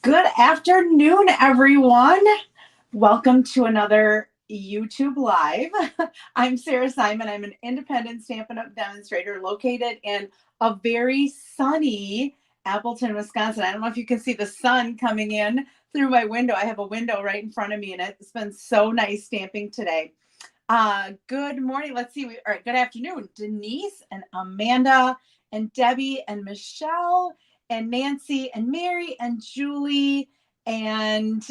Good afternoon, everyone. Welcome to another YouTube Live. I'm Sarah Simon. I'm an independent Stampin' Up! Demonstrator located in a very sunny Appleton, Wisconsin. I don't know if you can see the sun coming in through my window. I have a window right in front of me, and it's been so nice stamping today. Good morning. Let's see. All right, good afternoon. Denise and Amanda and Debbie and Michelle and Nancy and Mary and Julie and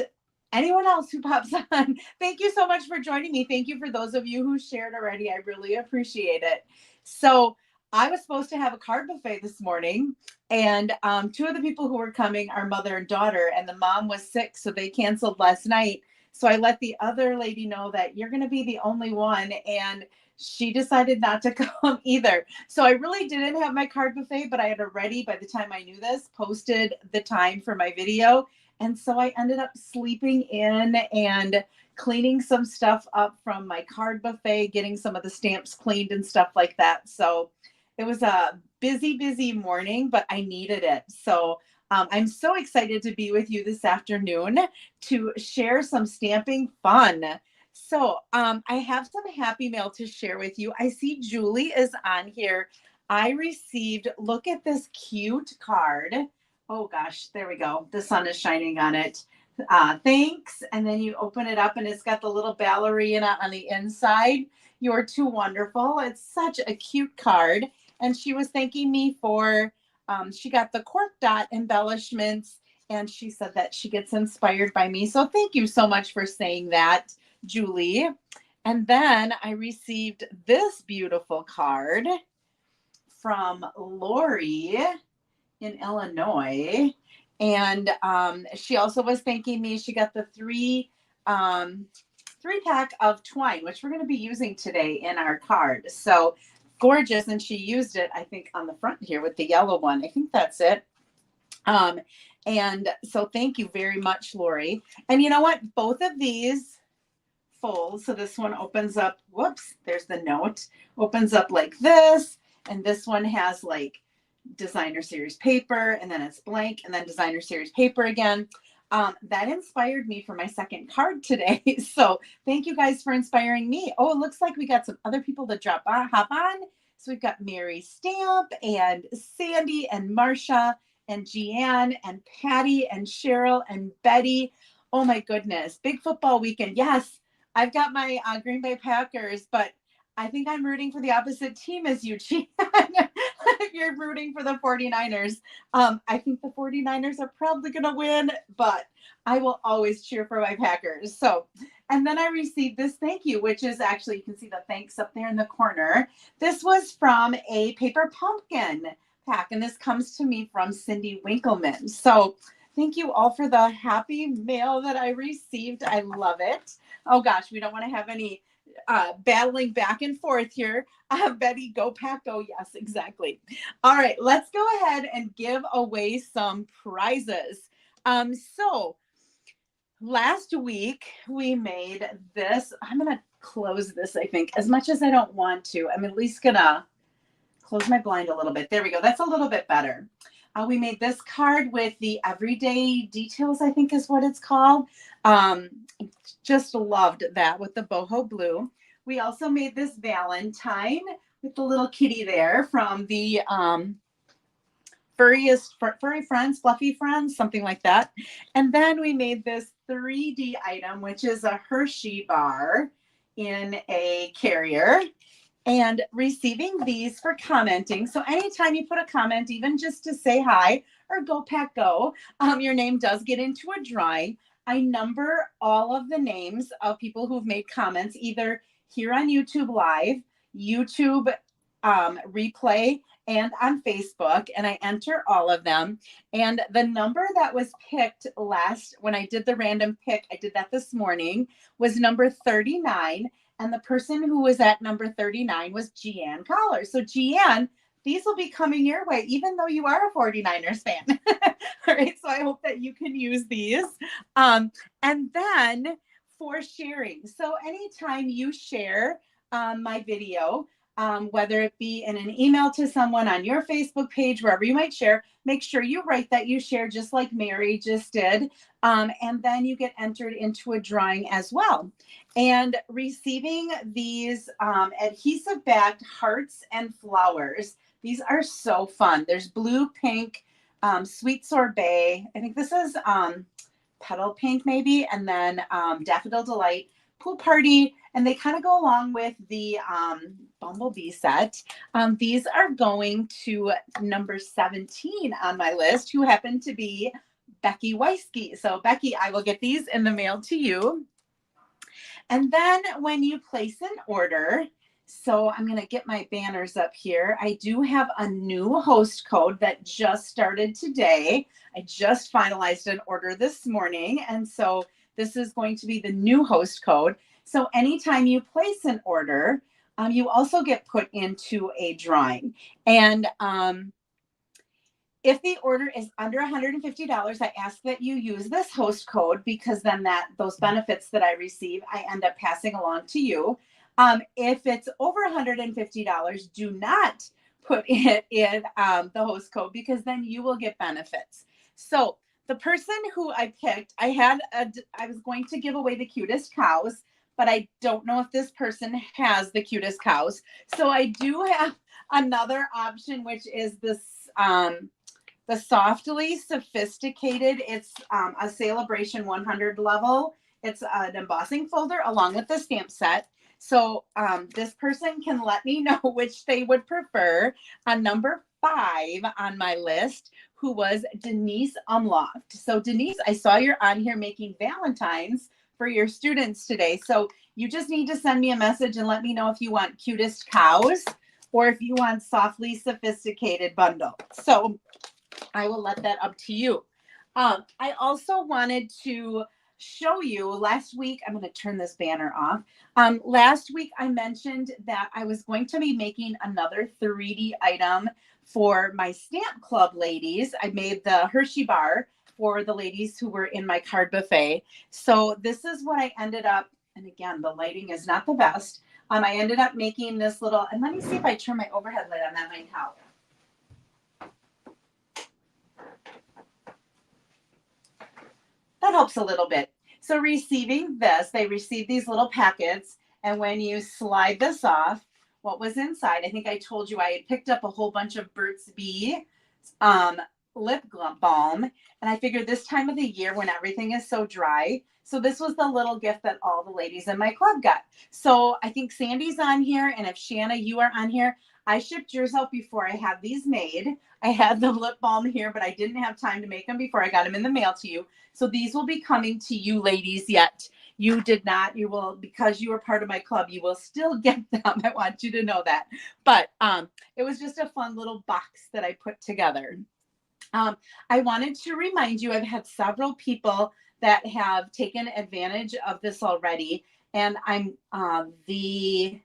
anyone else who pops on. Thank you so much for joining me. Thank you for those of you who shared already. I really appreciate it. So I was supposed to have a card buffet this morning, and two of the people who were coming are mother and daughter, and the mom was sick, so they canceled last night. So I let the other lady know that you're going to be the only one, and she decided not to come either. So I really didn't have my card buffet, but I had already, by the time I knew this, posted the time for my video. And so I ended up sleeping in and cleaning some stuff up from my card buffet, getting some of the stamps cleaned and stuff like that. So it was a busy morning, but I needed it. So I'm so excited to be with you this afternoon to share some stamping fun. So I have some happy mail to share with you. I see Julie is on here. I received, look at this cute card. Oh gosh, there we go. The sun is shining on it. Thanks. And then you open it up and it's got the little ballerina on the inside. You're too wonderful. It's such a cute card. And she was thanking me for, she got the cork dot embellishments, and she said that she gets inspired by me. So thank you so much for saying that, Julie. And then I received this beautiful card from Lori in Illinois. And she also was thanking me. She got the three pack of twine, which we're going to be using today in our card. So gorgeous. And she used it, I think, on the front here with the yellow one. I think that's it. And so thank you very much, Lori. And you know what? Both of these fold. So this one opens up, whoops, there's the note, opens up like this. And this one has like designer series paper, and then it's blank, and then designer series paper again. That inspired me for my second card today. So thank you guys for inspiring me. Oh, it looks like we got some other people that hop on. So we've got Mary Stamp and Sandy and Marsha and Jeanne and Patty and Cheryl and Betty. Oh my goodness. Big football weekend. Yes, I've got my Green Bay Packers, but I think I'm rooting for the opposite team as you, Jeanne. If you're rooting for the 49ers. I think the 49ers are probably going to win, but I will always cheer for my Packers. So, and then I received this thank you, which is actually, you can see the thanks up there in the corner. This was from a paper pumpkin pack, and this comes to me from Cindy Winkleman. So thank you all for the happy mail that I received. I love it. Oh gosh, we don't want to have any battling back and forth here. Betty, go Pack, go. Yes, exactly. All right, let's go ahead and give away some prizes. So last week we made this. I'm going to close this, I think, as much as I don't want to. I'm at least going to close my blind a little bit. There we go. That's a little bit better. We made this card with the everyday details, I think is what it's called. Just loved that with the boho blue. We also made this Valentine with the little kitty there from the Furry Friends, Fluffy Friends, something like that. And then we made this 3D item, which is a Hershey bar in a carrier. And receiving these for commenting. So anytime you put a comment, even just to say hi or go Pack go, your name does get into a drawing. I number all of the names of people who've made comments either here on YouTube Live, YouTube replay, and on Facebook, and I enter all of them. And the number that was picked last, when I did the random pick, I did that this morning, was number 39. And the person who was at number 39 was Jeanne Collar. So Jeanne, these will be coming your way, even though you are a 49ers fan. All right, so I hope that you can use these. And then for sharing. So anytime you share my video, whether it be in an email to someone on your Facebook page, wherever you might share. Make sure you write that you share, just like Mary just did. And then you get entered into a drawing as well. And receiving these adhesive backed hearts and flowers. These are so fun. There's blue, pink, sweet sorbet. I think this is petal pink maybe, and then daffodil delight, pool party, and they kind of go along with the bumblebee set. These are going to number 17 on my list, who happened to be Becky Weisky. So Becky, I will get these in the mail to you. And then when you place an order, so I'm going to get my banners up here. I do have a new host code that just started today. I just finalized an order this morning. And so this is going to be the new host code. So anytime you place an order, you also get put into a drawing. And if the order is under $150, I ask that you use this host code, because then those benefits that I receive, I end up passing along to you. If it's over $150, do not put it in the host code, because then you will get benefits. So the person who I picked, I was going to give away the cutest cows, but I don't know if this person has the cutest cows. So I do have another option, which is this the Softly Sophisticated. It's a Sale-a-Bration 100 level. It's an embossing folder along with the stamp set. So this person can let me know which they would prefer. Number 5 on my list, who was Denise Umloft. So Denise, I saw you're on here making Valentines for your students today. So you just need to send me a message and let me know if you want cutest cows or if you want Softly Sophisticated bundle. So I will let that up to you. I also wanted to show you last week. I'm going to turn this banner off. Last week, I mentioned that I was going to be making another 3D item for my stamp club ladies. I made the Hershey bar for the ladies who were in my card buffet. So this is what I ended up. And again, the lighting is not the best. I ended up making this little, and let me see if I turn my overhead light on. That might help. That helps a little bit. So receiving this, they received these little packets, and when you slide this off, what was inside, I think I told you I had picked up a whole bunch of Burt's Bee lip balm, and I figured this time of the year when everything is so dry, so this was the little gift that all the ladies in my club got. So I think Sandy's on here, and if Shanna, you are on here, I shipped yours out before I had these made. I had the lip balm here, but I didn't have time to make them before I got them in the mail to you. So these will be coming to you ladies yet. You did not, you will, because you were part of my club, you will still get them. I want you to know that. But it was just a fun little box that I put together. I wanted to remind you, I've had several people that have taken advantage of this already. And I'm the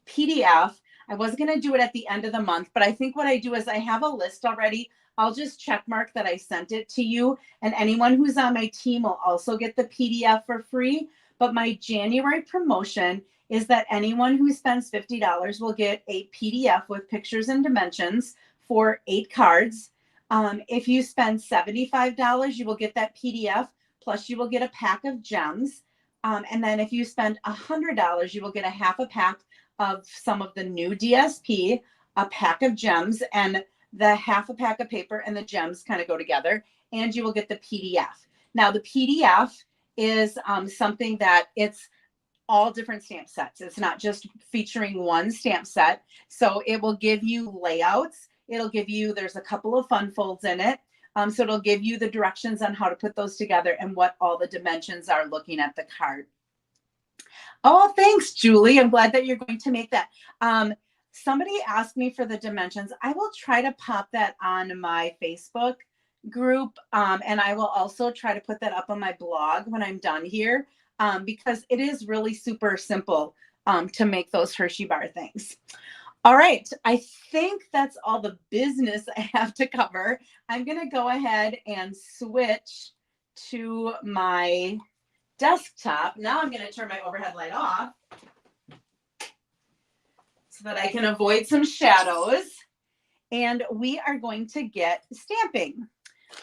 PDF, I was going to do it at the end of the month, but I think what I do is I have a list already. I'll just check mark that I sent it to you, and anyone who's on my team will also get the PDF for free. But my January promotion is that anyone who spends $50 will get a PDF with pictures and dimensions for 8 cards. If you spend $75, you will get that PDF, plus you will get a pack of gems. And then if you spend $100, you will get a half a pack of some of the new DSP, a pack of gems, and the half a pack of paper and the gems kind of go together, and you will get the PDF. Now, the PDF is something that it's all different stamp sets. It's not just featuring one stamp set. So it will give you layouts. It'll give you, there's a couple of fun folds in it. So it'll give you the directions on how to put those together and what all the dimensions are looking at the card. Oh, thanks, Julie. I'm glad that you're going to make that. Somebody asked me for the dimensions. I will try to pop that on my Facebook group. And I will also try to put that up on my blog when I'm done here, because it is really super simple to make those Hershey bar things. All right, I think that's all the business I have to cover. I'm going to go ahead and switch to my desktop. Now I'm going to turn my overhead light off. so that I can avoid some shadows. And we are going to get stamping.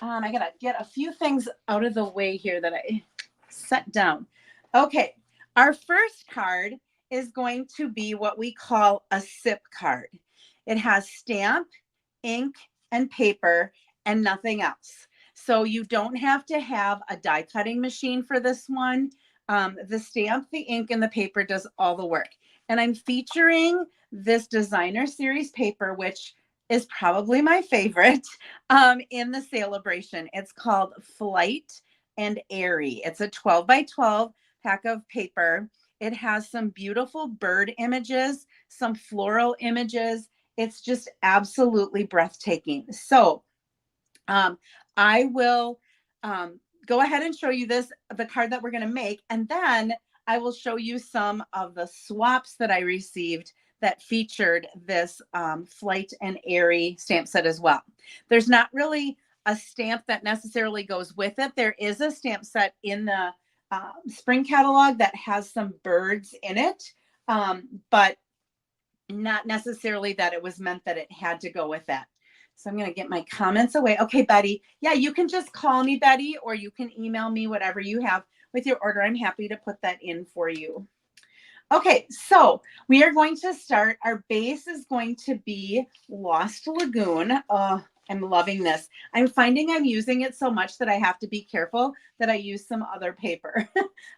I gotta get a few things out of the way here that I set down. Okay, our first card is going to be what we call a SIP card. It has stamp, ink, and paper, and nothing else. So you don't have to have a die cutting machine for this one. The stamp, the ink, and the paper does all the work. And I'm featuring this designer series paper, which is probably my favorite, in the Sale-a-Bration. It's called Flight and Airy. It's a 12 by 12 pack of paper. It has some beautiful bird images, some floral images. It's just absolutely breathtaking. So I will go ahead and show you the card that we're going to make, and then I will show you some of the swaps that I received that featured this Flight and Airy stamp set as well. There's not really a stamp that necessarily goes with it. There is a stamp set in the spring catalog that has some birds in it, but not necessarily that it was meant that it had to go with that. So I'm going to get my comments away. Okay, Betty. Yeah, you can just call me, Betty, or you can email me whatever you have with your order. I'm happy to put that in for you. Okay, so we are going to start. Our base is going to be Lost Lagoon. Oh, I'm loving this. I'm finding I'm using it so much that I have to be careful that I use some other paper.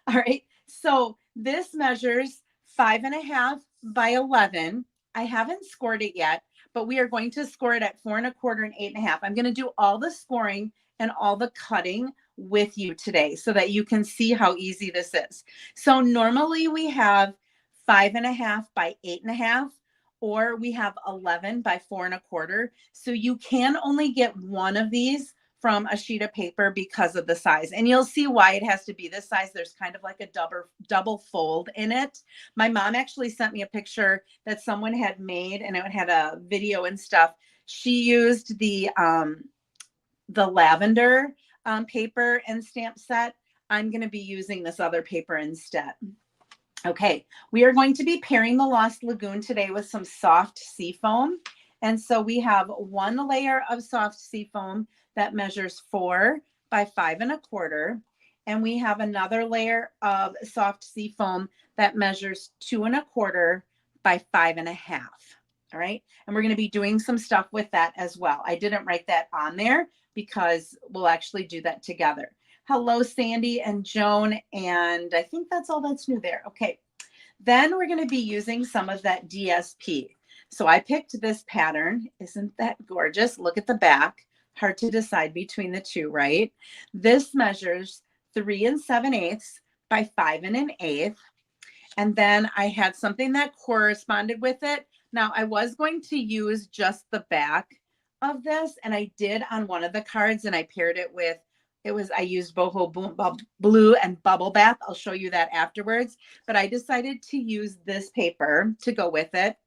All right, so this measures 5.5 by 11. I haven't scored it yet, but we are going to score it at 4 1/4 and 8.5. I'm going to do all the scoring and all the cutting with you today so that you can see how easy this is. So normally we have 5.5 by 8.5, or we have 11 by 4 1/4. So you can only get one of these from a sheet of paper because of the size. And you'll see why it has to be this size. There's kind of like a double fold in it. My mom actually sent me a picture that someone had made, and it had a video and stuff. She used the lavender paper and stamp set. I'm going to be using this other paper instead. Okay, we are going to be pairing the Lost Lagoon today with some soft seafoam. And so we have one layer of soft seafoam that measures 4 by 5 1/4. And we have another layer of soft seafoam that measures 2 1/4 by 5 1/2. All right, and we're going to be doing some stuff with that as well. I didn't write that on there because we'll actually do that together. Hello, Sandy and Joan, and I think that's all that's new there. Okay, then we're going to be using some of that DSP. So I picked this pattern. Isn't that gorgeous? Look at the back. Hard to decide between the two, right? This measures 3 7/8 by 5 1/8. And then I had something that corresponded with it. Now I was going to use just the back of this, and I did on one of the cards, and I paired it with, I used boho blue and bubble bath. I'll show you that afterwards, but I decided to use this paper to go with it.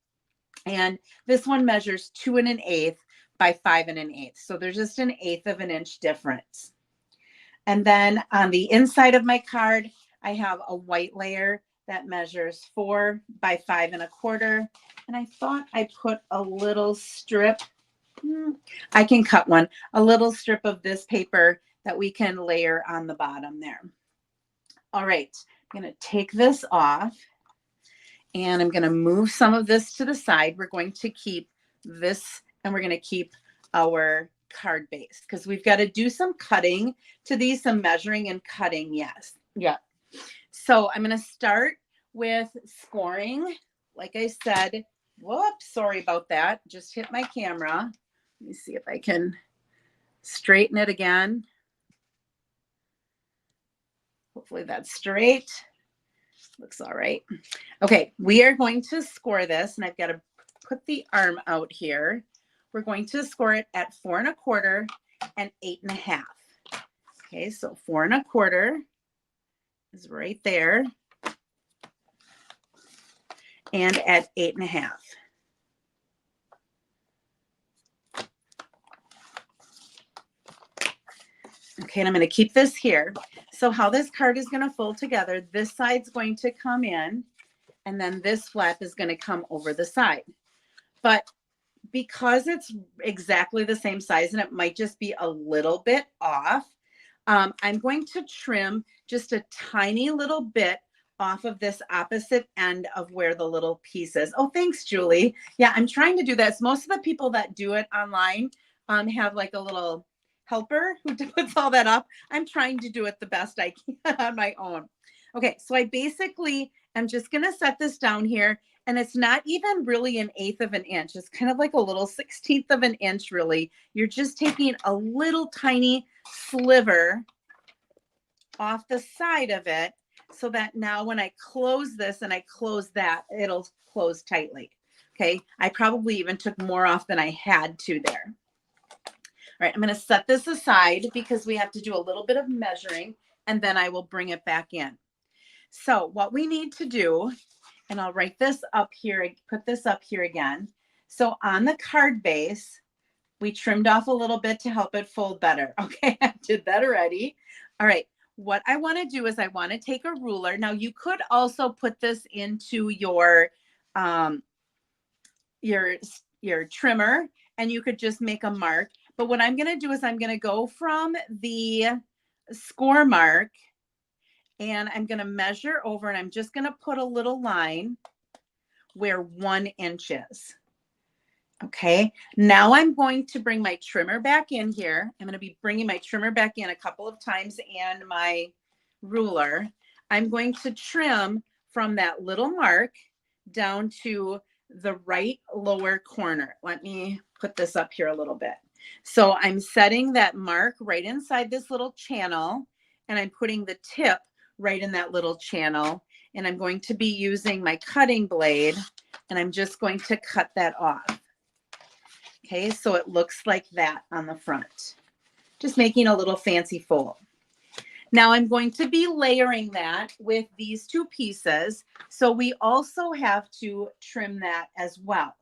And this one measures 2 1/8 by 5 1/8. So there's just 1/8 of an inch difference. And then on the inside of my card, I have a white layer that measures 4 by 5 1/4. And I thought I put a little strip. I can cut one, a little strip of this paper that we can layer on the bottom there. All right, I'm going to take this off, and I'm going to move some of this to the side. We're going to keep this, and we're going to keep our card base because we've got to do some cutting to these, some measuring and cutting. Yes. Yeah. So I'm going to start with scoring. Like I said, whoops, sorry about that. Just hit my camera. Let me see if I can straighten it again. Hopefully that's straight. Looks all right. Okay, we are going to score this, and I've got to put the arm out here. We're going to score it at 4 1/4 and 8.5. Okay, so 4 1/4 is right there, and at 8.5. Okay, and I'm going to keep this here. So how this card is going to fold together, this side's going to come in, and then this flap is going to come over the side. But because it's exactly the same size and it might just be a little bit off, I'm going to trim just a tiny little bit off of this opposite end of where the little piece is. Oh, thanks, Julie. Yeah, I'm trying to do this. Most of the people that do it online have like a little helper who puts all that up. I'm trying to do it the best I can on my own. Okay, so I basically am just going to set this down here, and it's not even really 1/8 of an inch. It's kind of like a little 1/16 of an inch, really. You're just taking a little tiny sliver off the side of it so that now when I close this and I close that, it'll close tightly. Okay, I probably even took more off than I had to there. All right, I'm going to set this aside because we have to do a little bit of measuring, and then I will bring it back in. So what we need to do, and I'll write this up here, put this up here again. So on the card base, we trimmed off a little bit to help it fold better. Okay, I did that already. All right, what I want to do is I want to take a ruler. Now you could also put this into your trimmer, and you could just make a mark. But what I'm going to do is I'm going to go from the score mark, and I'm going to measure over, and I'm just going to put a little line where 1 inch is. Okay, now I'm going to bring my trimmer back in here. I'm going to be bringing my trimmer back in a couple of times and my ruler. I'm going to trim from that little mark down to the right lower corner. Let me put this up here a little bit. So I'm setting that mark right inside this little channel, and I'm putting the tip right in that little channel. And I'm going to be using my cutting blade, and I'm just going to cut that off. Okay, so it looks like that on the front, just making a little fancy fold. Now I'm going to be layering that with these 2 pieces. So we also have to trim that as well.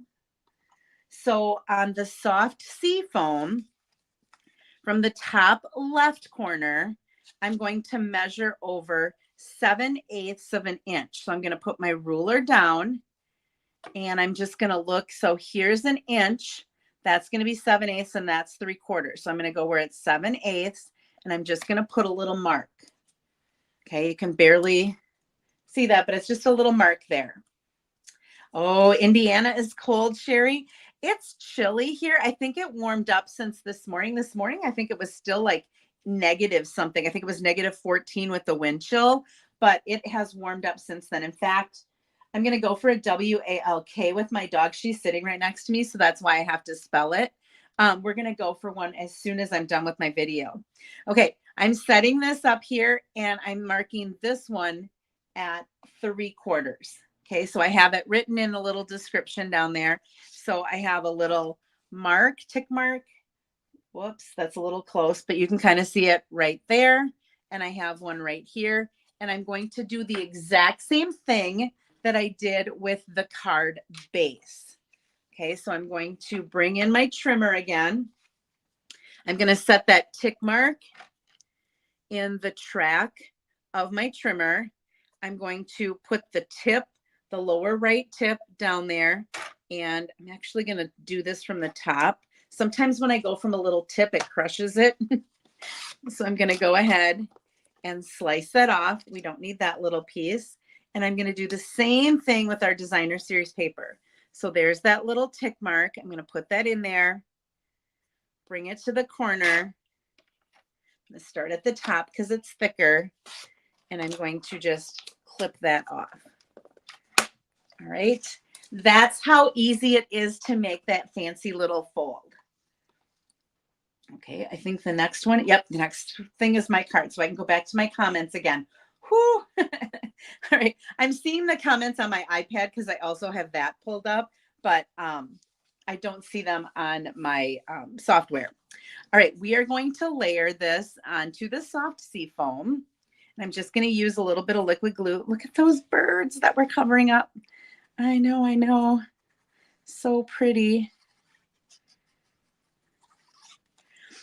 So on the soft seafoam, from the top left corner, I'm going to measure over 7/8 of an inch. So I'm going to put my ruler down, and I'm just going to look. So here's an inch. That's going to be 7/8, and that's 3/4. So I'm going to go where it's 7/8, and I'm just going to put a little mark. Okay, you can barely see that, but it's just a little mark there. Oh, Indiana is cold, Sherry. It's chilly here. I think it warmed up since this morning. This morning, I think it was still like negative something. I think it was -14 with the wind chill, but it has warmed up since then. In fact, I'm going to go for a WALK with my dog. She's sitting right next to me, so that's why I have to spell it. We're going to go for one as soon as I'm done with my video. Okay, I'm setting this up here, and I'm marking this one at 3/4. Okay, so I have it written in a little description down there. So I have a little mark, tick mark. Whoops, that's a little close, but you can kind of see it right there. And I have one right here. And I'm going to do the exact same thing that I did with the card base. Okay, so I'm going to bring in my trimmer again. I'm going to set that tick mark in the track of my trimmer. I'm going to put the tip, the lower right tip down there. And I'm actually going to do this from the top. Sometimes when I go from a little tip, it crushes it. So I'm going to go ahead and slice that off. We don't need that little piece. And I'm going to do the same thing with our designer series paper. So there's that little tick mark. I'm going to put that in there, bring it to the corner. I'm going to start at the top because it's thicker. And I'm going to just clip that off. All right. That's how easy it is to make that fancy little fold. Okay, I think the next one, yep, the next thing is my card. So I can go back to my comments again. Whew. All right, I'm seeing the comments on my iPad because I also have that pulled up, but I don't see them on my software. All right, we are going to layer this onto the soft sea foam. And I'm just going to use a little bit of liquid glue. Look at those birds that we're covering up. I know. So pretty.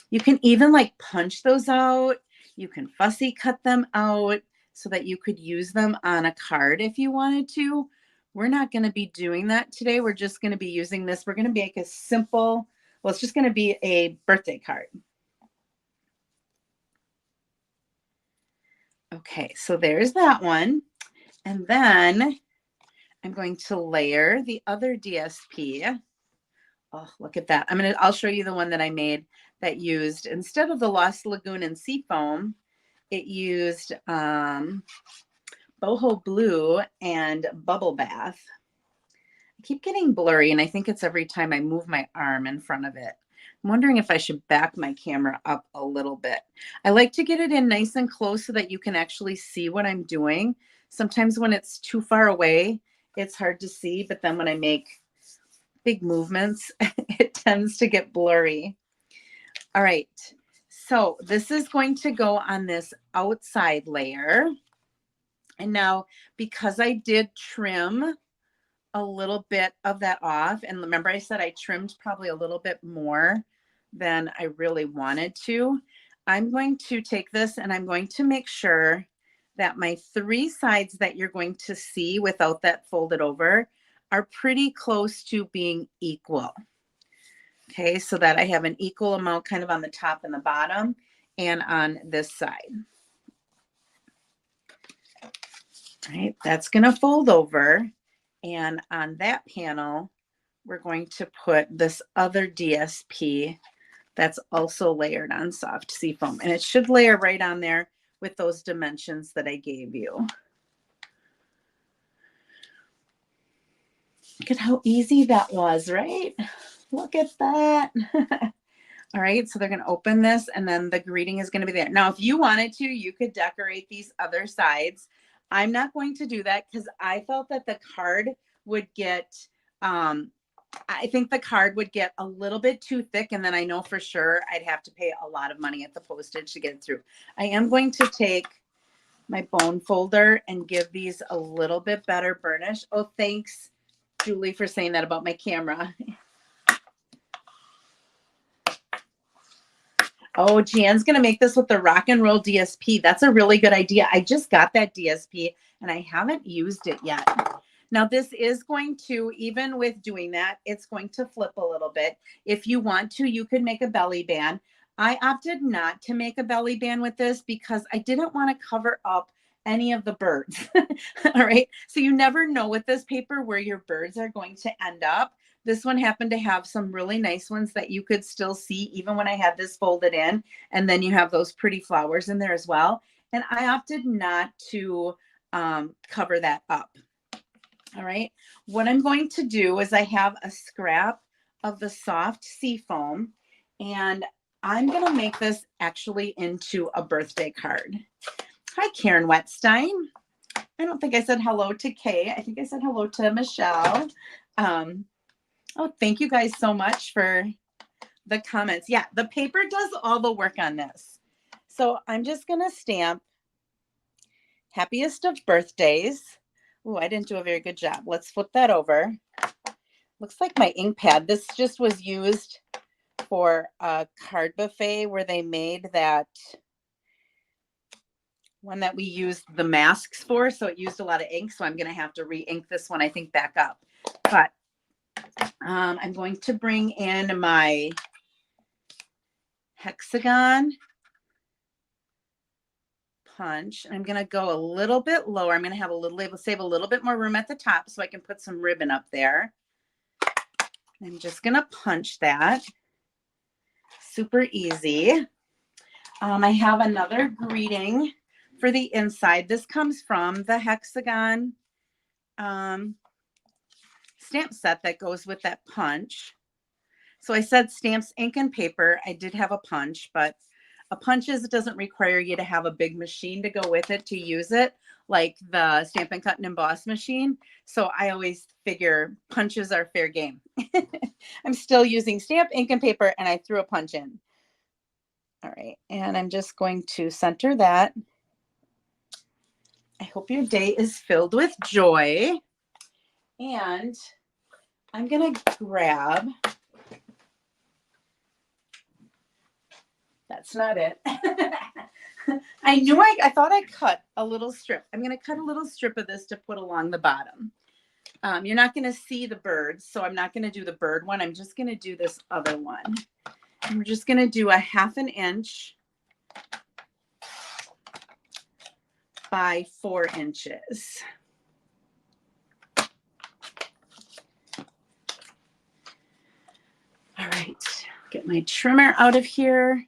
You can even like punch those out. You can fussy cut them out so that you could use them on a card if you wanted to. we're not going to be doing that today. We're just going to be using this. We're going to make a simple, well, it's just going to be a birthday card. Okay, so there's that one. And then I'm going to layer the other DSP. Oh, look at that. I'll show you the one that I made that used, instead of the Lost Lagoon and Seafoam, it used boho blue and bubble bath. I keep getting blurry, and I think it's every time I move my arm in front of it. I'm wondering if I should back my camera up a little bit. I like to get it in nice and close so that you can actually see what I'm doing. Sometimes when it's too far away, it's hard to see, but then when I make big movements, it tends to get blurry. All right, so this is going to go on this outside layer. And now, because I did trim a little bit of that off, and remember I said I trimmed probably a little bit more than I really wanted to, I'm going to take this and I'm going to make sure that my 3 sides that you're going to see without that folded over are pretty close to being equal. Okay, so that I have an equal amount kind of on the top and the bottom and on this side. All right, that's going to fold over. And on that panel, we're going to put this other DSP that's also layered on soft seafoam. And it should layer right on there with those dimensions that I gave you. Look at how easy that was, right? Look at that. All right, so they're going to open this and then the greeting is going to be there. Now, if you wanted to, you could decorate these other sides. I'm not going to do that because I felt that the card would get, I think the card would get a little bit too thick, and then I know for sure I'd have to pay a lot of money at the postage to get it through. I am going to take my bone folder and give these a little bit better burnish. Oh, thanks, Julie, for saying that about my camera. Oh, Jan's going to make this with the rock and roll DSP. That's a really good idea. I just got that DSP and I haven't used it yet. Now this is going to, even with doing that, it's going to flip a little bit. If you want to, you could make a belly band. I opted not to make a belly band with this because I didn't want to cover up any of the birds. All right. So you never know with this paper where your birds are going to end up. This one happened to have some really nice ones that you could still see even when I had this folded in. And then you have those pretty flowers in there as well. And I opted not to cover that up. All right. What I'm going to do is I have a scrap of the soft seafoam, and I'm going to make this actually into a birthday card. Hi, Karen Wetstein. I don't think I said hello to Kay. I think I said hello to Michelle. Oh, thank you guys so much for the comments. Yeah, the paper does all the work on this. So I'm just going to stamp happiest of birthdays. Oh, I didn't do a very good job. Let's flip that over. Looks like my ink pad. This just was used for a card buffet where they made that one that we used the masks for. So it used a lot of ink. So I'm going to have to re-ink this one, I think, back up. But I'm going to bring in my hexagon punch. I'm going to go a little bit lower. I'm going to have a little, save a little bit more room at the top so I can put some ribbon up there. I'm just going to punch that. Super easy. I have another greeting for the inside. This comes from the hexagon stamp set that goes with that punch. So I said stamps, ink, and paper. I did have a punch, but a punch doesn't require you to have a big machine to go with it to use it, like the Stampin' Cut and Emboss machine. So I always figure punches are fair game. I'm still using stamp, ink, and paper, and I threw a punch in. All right, and I'm just going to center that. I hope your day is filled with joy. And I'm going to grab, that's not it. I knew I thought I cut a little strip. I'm going to cut a little strip of this to put along the bottom. You're not going to see the birds, so I'm not going to do the bird one. I'm just going to do this other one. And we're just going to do a 1/2 inch by 4 inches. All right, get my trimmer out of here.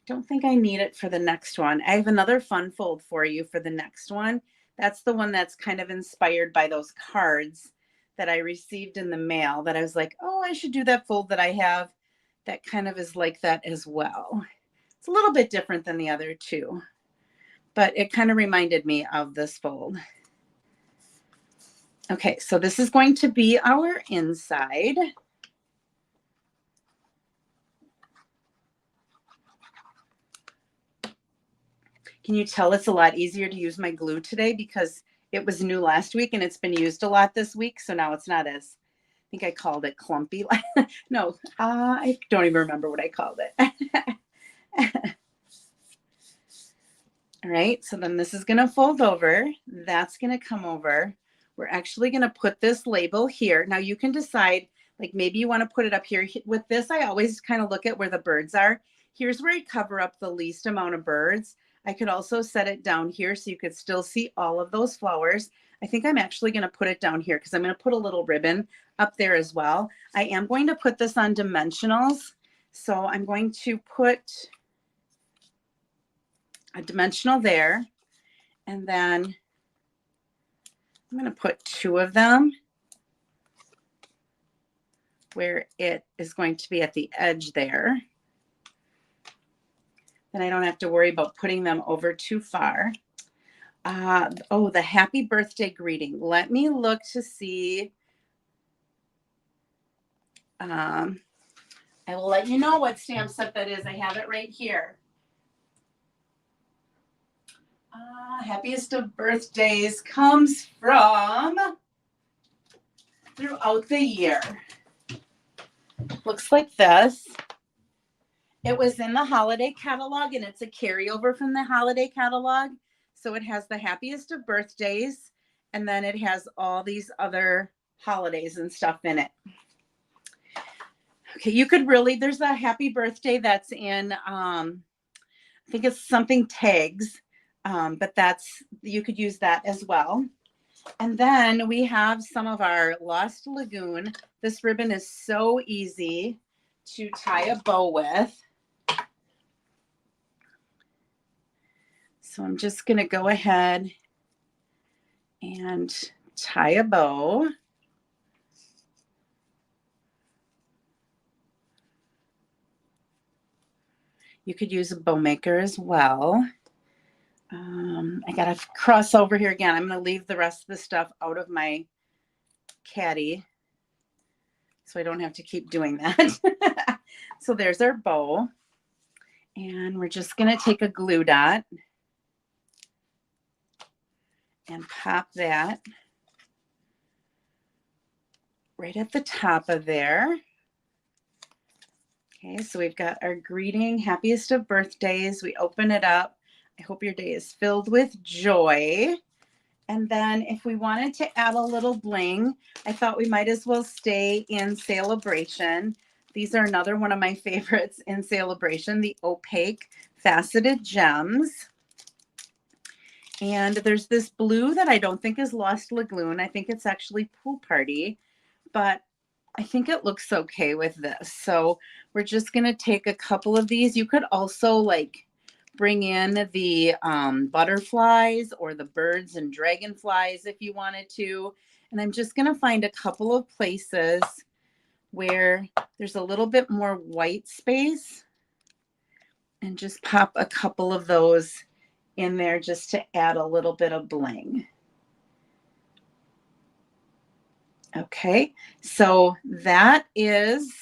Don't think I need it for the next one. I have another fun fold for you for the next one. That's the one that's kind of inspired by those cards that I received in the mail that I was like, oh, I should do that fold that I have that kind of is like that as well. It's a little bit different than the other two, but it kind of reminded me of this fold. Okay, so this is going to be our inside. Can you tell it's a lot easier to use my glue today because it was new last week and it's been used a lot this week. So now it's not as, I think I called it clumpy. No, I don't even remember what I called it. All right, so then this is going to fold over. That's going to come over. We're actually going to put this label here. Now you can decide, like maybe you want to put it up here. With this, I always kind of look at where the birds are. Here's where I cover up the least amount of birds. I could also set it down here so you could still see all of those flowers. I think I'm actually going to put it down here because I'm going to put a little ribbon up there as well. I am going to put this on dimensionals. So I'm going to put a dimensional there, and then I'm going to put 2 of them where it is going to be at the edge there. Then I don't have to worry about putting them over too far. Oh, the happy birthday greeting. Let me look to see. I will let you know what stamp set that is. I have it right here. Happiest of birthdays comes from throughout the year. Looks like this. It was in the holiday catalog and it's a carryover from the holiday catalog. So it has the happiest of birthdays and then it has all these other holidays and stuff in it. Okay, you could really, there's a happy birthday that's in, I think it's something tags. But that's, you could use that as well. And then we have some of our Lost Lagoon. This ribbon is so easy to tie a bow with. So I'm just going to go ahead and tie a bow. You could use a bow maker as well. I got to cross over here again. I'm going to leave the rest of the stuff out of my caddy so I don't have to keep doing that. So there's our bow. And we're just going to take a glue dot and pop that right at the top of there. Okay, so we've got our greeting, happiest of birthdays. We open it up. I hope your day is filled with joy. And then if we wanted to add a little bling, I thought we might as well stay in Sale-a-Bration. These are another one of my favorites in Sale-a-Bration, the opaque faceted gems. And there's this blue that I don't think is Lost Lagoon. I think it's actually Pool Party, but I think it looks okay with this. So we're just going to take a couple of these. You could also like bring in the butterflies or the birds and dragonflies if you wanted to. And I'm just going to find a couple of places where there's a little bit more white space and just pop a couple of those in there just to add a little bit of bling. Okay, so that is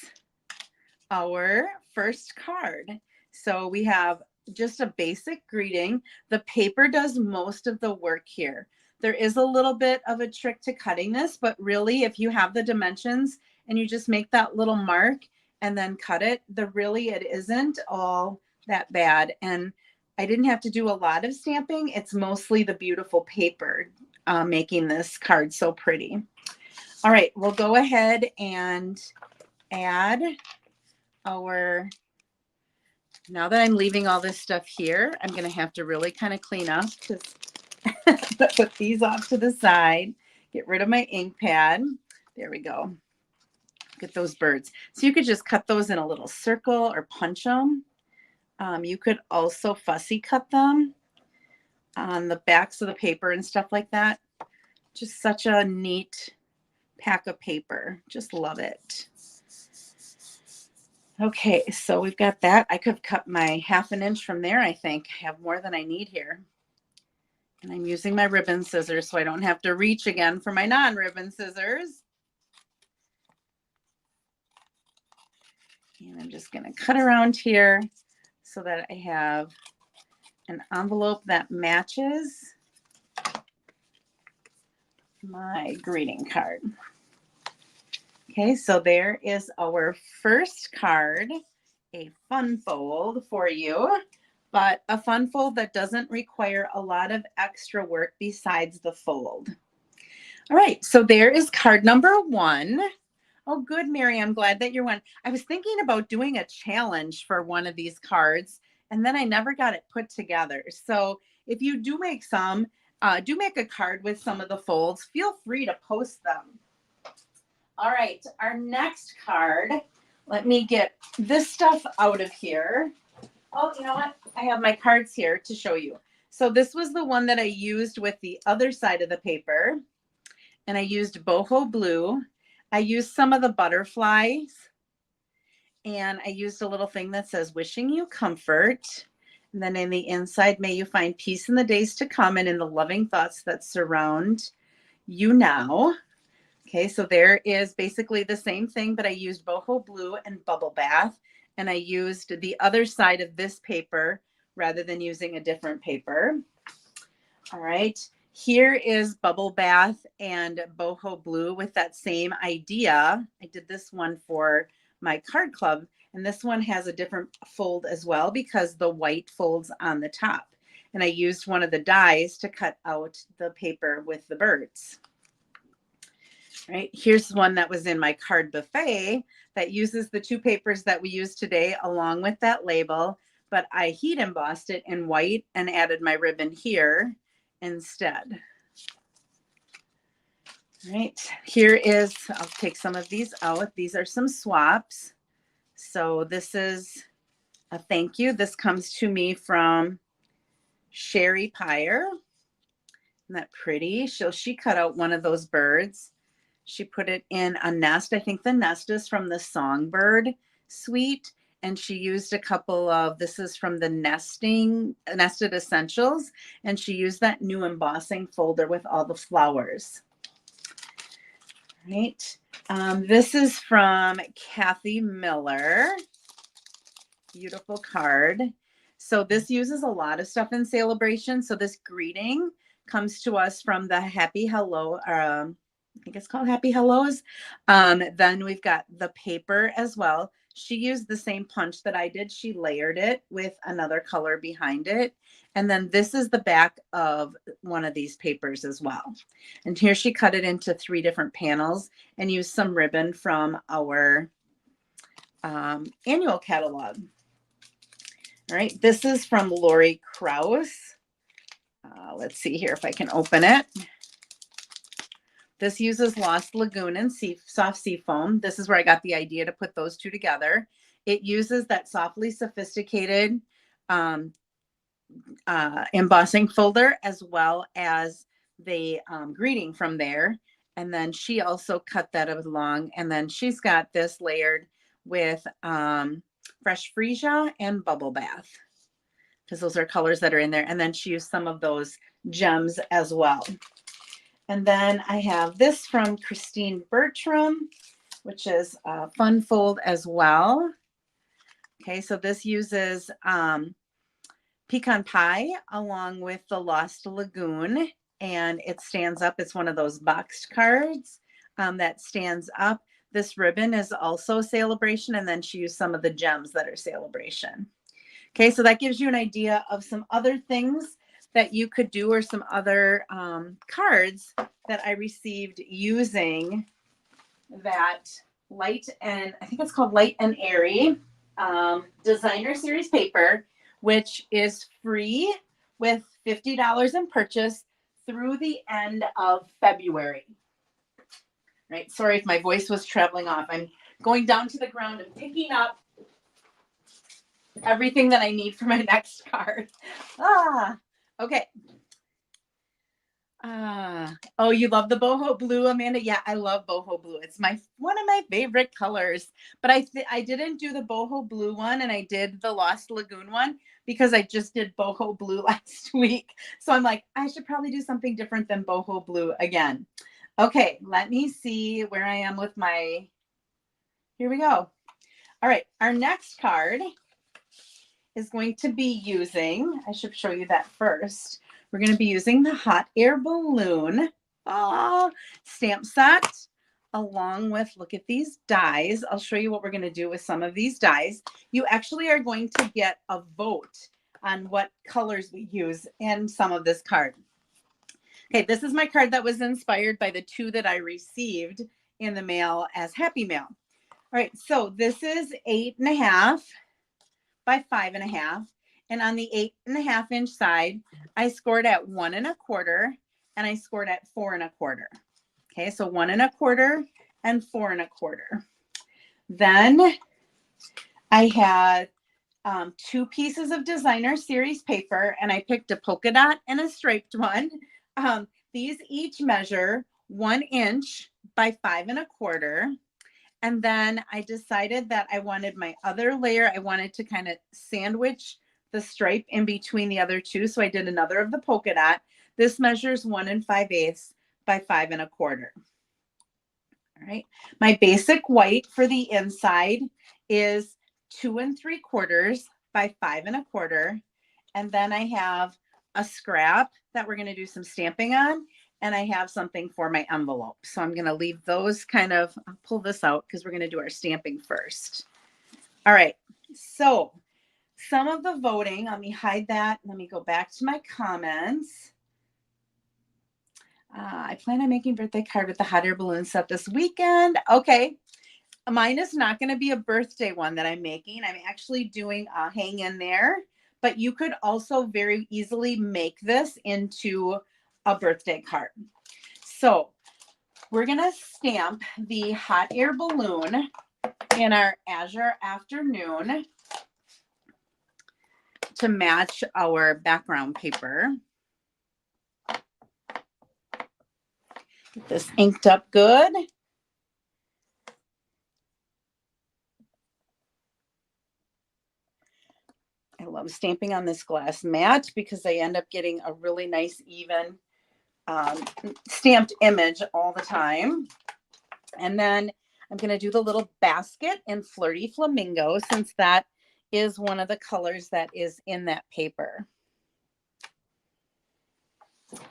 our first card. So we have just a basic greeting. The paper does most of the work here. There is a little bit of a trick to cutting this, but really if you have the dimensions and you just make that little mark and then cut it, it isn't all that bad. And I didn't have to do a lot of stamping. It's mostly the beautiful paper. making this card so pretty. All right, we'll go ahead and add our, now that I'm leaving all this stuff here, I'm going to have to really kind of clean up because put these off to the side, get rid of my ink pad. There we go. Get those birds. So you could just cut those in a little circle or punch them. You could also fussy cut them on the backs of the paper and stuff like that. Just such a neat pack of paper. Just love it. Okay, so we've got that. I could cut my 1/2 inch from there, I think. I have more than I need here. And I'm using my ribbon scissors so I don't have to reach again for my non-ribbon scissors. And I'm just going to cut around here so that I have an envelope that matches my greeting card. Okay, so there is our first card, a fun fold for you, but a fun fold that doesn't require a lot of extra work besides the fold. All right, so there is card number 1. Oh, good, Mary. I'm glad that you're one. I was thinking about doing a challenge for one of these cards, and then I never got it put together. So if you do make some, do make a card with some of the folds. Feel free to post them. All right, our next card. Let me get this stuff out of here. Oh, you know what? I have my cards here to show you. So this was the one that I used with the other side of the paper, and I used boho blue. I used some of the butterflies, and I used a little thing that says wishing you comfort. And then in the inside, may you find peace in the days to come and in the loving thoughts that surround you now. Okay, so there is basically the same thing, but I used boho blue and bubble bath, and I used the other side of this paper rather than using a different paper. All right. Here is bubble bath and boho blue with that same idea. I did this one for my card club, and this one has a different fold as well because the white folds on the top. And I used one of the dies to cut out the paper with the birds. All right, here's one that was in my card buffet that uses the 2 papers that we used today along with that label, but I heat embossed it in white and added my ribbon here instead. All right, here is, I'll take some of these out. These are some swaps. So this is a thank you. This comes to me from Sherry Pyre. Isn't that pretty? She cut out one of those birds. She put it in a nest. I think the nest is from the Songbird suite. And she used a couple of, this is from the Nested Essentials. And she used that new embossing folder with all the flowers. Right. This is from Kathy Miller. Beautiful card. So this uses a lot of stuff in Sale-a-Bration. So this greeting comes to us from the Happy Hello, I think it's called Happy Hellos. Then we've got the paper as well. She used the same punch that I did. She layered it with another color behind it. And then this is the back of one of these papers as well. And here she cut it into 3 different panels and used some ribbon from our annual catalog. All right, this is from Lori Krause. Let's see here if I can open it. This uses Lost Lagoon and soft sea foam. This is where I got the idea to put those 2 together. It uses that softly sophisticated embossing folder as well as the greeting from there. And then she also cut that along. And then she's got this layered with Fresh Freesia and Bubble Bath, because those are colors that are in there. And then she used some of those gems as well. And then I have this from Christine Bertram, which is a fun fold as well. Okay, so this uses pecan pie along with the Lost Lagoon, and it stands up. It's one of those boxed cards that stands up. This ribbon is also Sale-a-Bration, and then she used some of the gems that are Sale-a-Bration. Okay, so that gives you an idea of some other things that you could do, or some other cards that I received using that light, and I think it's called Light and Airy designer series paper, which is free with $50 in purchase through the end of February. Right. Sorry if my voice was traveling off. I'm going down to the ground and picking up everything that I need for my next card. Okay. Oh, you love the boho blue, Amanda? Yeah, I love boho blue. It's one of my favorite colors. But I didn't do the boho blue one, and I did the Lost Lagoon one because I just did boho blue last week. So I'm like, I should probably do something different than boho blue again. Okay, let me see where I am with my. Here we go. All right, our next card is going to be using, I should show you that first. We're going to be using the hot air balloon stamp set, along with, look at these dies. I'll show you what we're going to do with some of these dies. You actually are going to get a vote on what colors we use in some of this card. Okay, this is my card that was inspired by the two that I received in the mail as Happy Mail. All right, so this is 8.5 by 5.5. And on the 8.5-inch side, I scored at 1 1/4, and I scored at 4 1/4. Okay, so 1 1/4 and 4 1/4. Then I had 2 pieces of designer series paper, and I picked a polka dot and a striped one. These each measure 1 inch by 5 1/4. And then I decided that I wanted my other layer, I wanted to kind of sandwich the stripe in between the other two. So I did another of the polka dot. This measures 1 5/8 by 5 1/4. All right. My basic white for the inside is 2 3/4 by 5 1/4. And then I have a scrap that we're going to do some stamping on. And I have something for my envelope. So I'm going to leave those kind of, I'll pull this out because we're going to do our stamping first. All right. So some of the voting, let me hide that. Let me go back to my comments. I plan on making birthday card with the hot air balloon set this weekend. Okay. Mine is not going to be a birthday one that I'm making. I'm actually doing a hang in there, but you could also very easily make this into a birthday card. So we're going to stamp the hot air balloon in our Azure Afternoon to match our background paper. Get this inked up good. I love stamping on this glass mat because I end up getting a really nice, even stamped image all the time. And then I'm going to do the little basket in Flirty Flamingo, since that is one of the colors that is in that paper.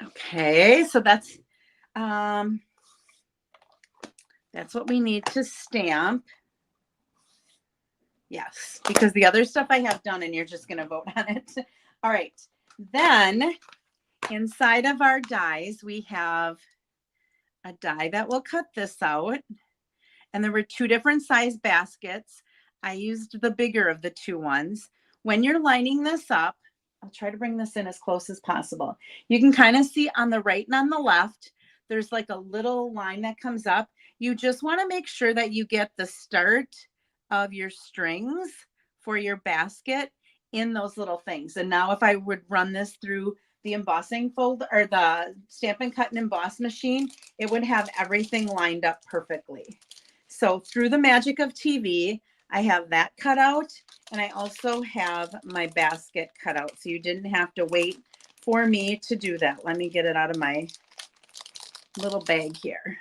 Okay, so that's what we need to stamp. Yes, because the other stuff I have done, and you're just going to vote on it. All right, then inside of our dies, we have a die that will cut this out. And there were 2 different size baskets. I used the bigger of the 2 ones. When you're lining this up, I'll try to bring this in as close as possible. You can kind of see on the right and on the left, there's like a little line that comes up. You just want to make sure that you get the start of your strings for your basket in those little things. And now if I would run this through the embossing folder or the Stamp and Cut and Emboss machine, it would have everything lined up perfectly. So through the magic of TV, I have that cut out, and I also have my basket cut out. So you didn't have to wait for me to do that. Let me get it out of my little bag here.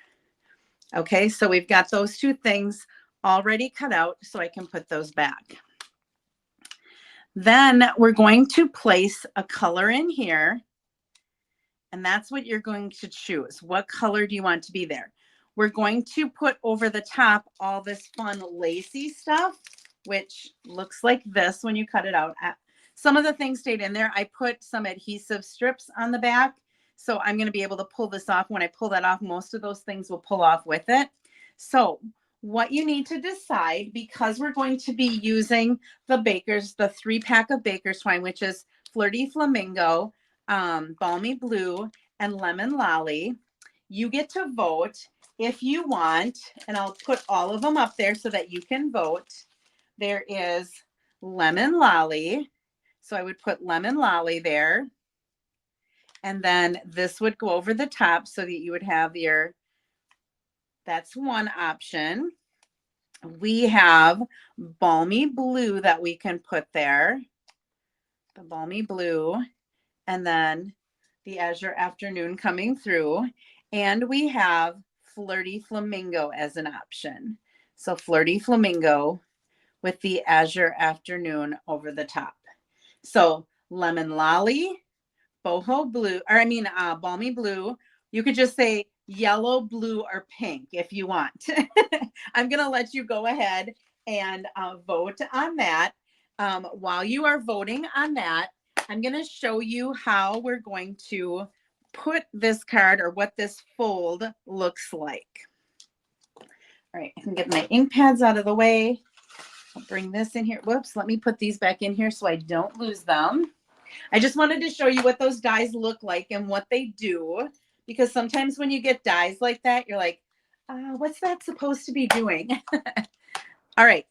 Okay, so we've got those 2 things already cut out, so I can put those back. Then we're going to place a color in here, and that's what you're going to choose. What color do you want to be there? We're going to put over the top all this fun lacy stuff, which looks like this when you cut it out. Some of the things stayed in there. I put some adhesive strips on the back, so I'm going to be able to pull this off. When I pull that off, most of those things will pull off with it. So what you need to decide, because we're going to be using the 3-pack of Baker's Twine, which is Flirty Flamingo, Balmy Blue, and Lemon Lolly, you get to vote if you want, and I'll put all of them up there so that you can vote. There is Lemon Lolly. So I would put Lemon Lolly there. And then this would go over the top so that you would have your, that's one option. We have Balmy Blue that we can put there. The Balmy Blue. And then the Azure Afternoon coming through. And we have Flirty Flamingo as an option. So Flirty Flamingo with the Azure Afternoon over the top. So Lemon Lolly, Boho Blue, or Balmy Blue. You could just say yellow, blue, or pink if you want. I'm going to let you go ahead and vote on that. While you are voting on that, I'm going to show you how we're going to put this card, or what this fold looks like. All right, I can get my ink pads out of the way. I'll bring this in here. Whoops, let me put these back in here so I don't lose them. I just wanted to show you what those dies look like and what they do, because sometimes when you get dies like that, you're like, what's that supposed to be doing? All right,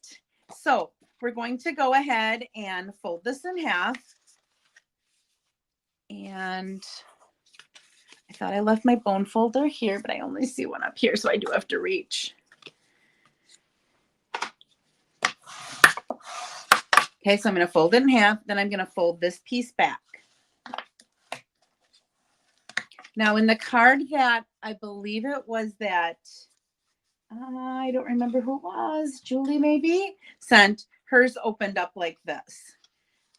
so we're going to go ahead and fold this in half. And I thought I left my bone folder here, but I only see one up here, so I do have to reach. Okay, so I'm going to fold it in half. Then I'm going to fold this piece back. Now, in the card that I believe it was that, I don't remember who it was, Julie maybe, sent, hers opened up like this.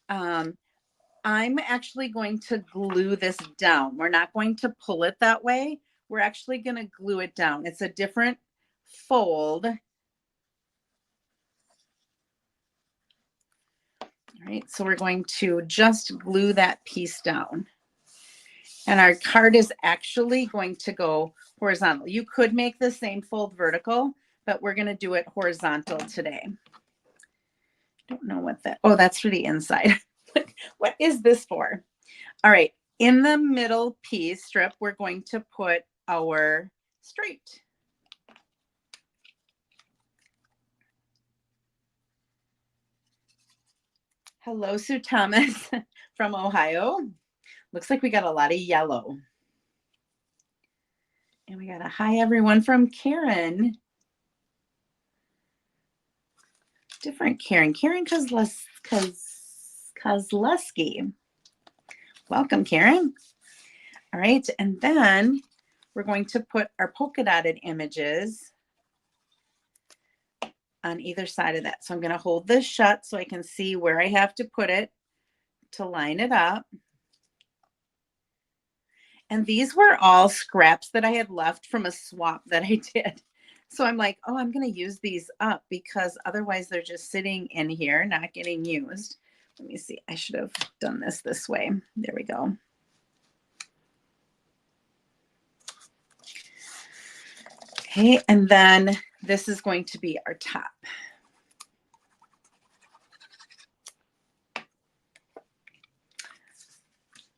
I'm actually going to glue this down. We're not going to pull it that way. We're actually going to glue it down. It's a different fold. All right, so we're going to just glue that piece down. And our card is actually going to go horizontal. You could make the same fold vertical, but we're going to do it horizontal today. Don't know what that, oh, that's for the inside. What is this for? All right, in the middle piece strip, we're going to put our straight. Hello, Sue Thomas from Ohio. Looks like we got a lot of yellow. And we got a hi everyone from Karen. Different Karen. Karen Kozleski. Welcome, Karen. All right, and then we're going to put our polka dotted images on either side of that. So I'm going to hold this shut so I can see where I have to put it to line it up. And these were all scraps that I had left from a swap that I did. So I'm like, oh, I'm going to use these up because otherwise they're just sitting in here, not getting used. Let me see. I should have done this way. There we go. Okay, and then this is going to be our top.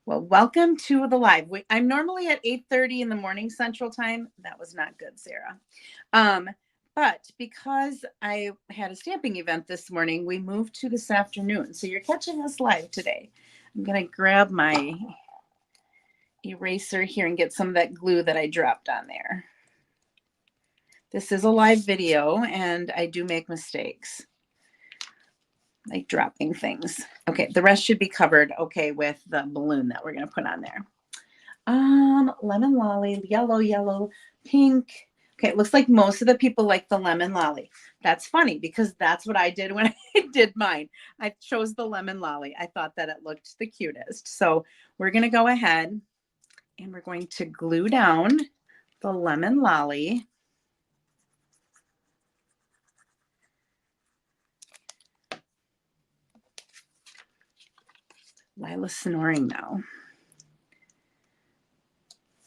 Well, welcome to the live. I'm normally at 8:30 in the morning Central Time. That was not good, Sarah. But because I had a stamping event this morning, we moved to this afternoon. So you're catching us live today. I'm going to grab my eraser here and get some of that glue that I dropped on there. This is a live video and I do make mistakes, like dropping things. Okay, the rest should be covered okay with the balloon that we're going to put on there. Lemon lolly, yellow, pink. Okay, it looks like most of the people like the lemon lolly. That's funny because that's what I did when I did mine. I chose the lemon lolly. I thought that it looked the cutest. So we're going to go ahead and we're going to glue down the lemon lolly. Lila's snoring now.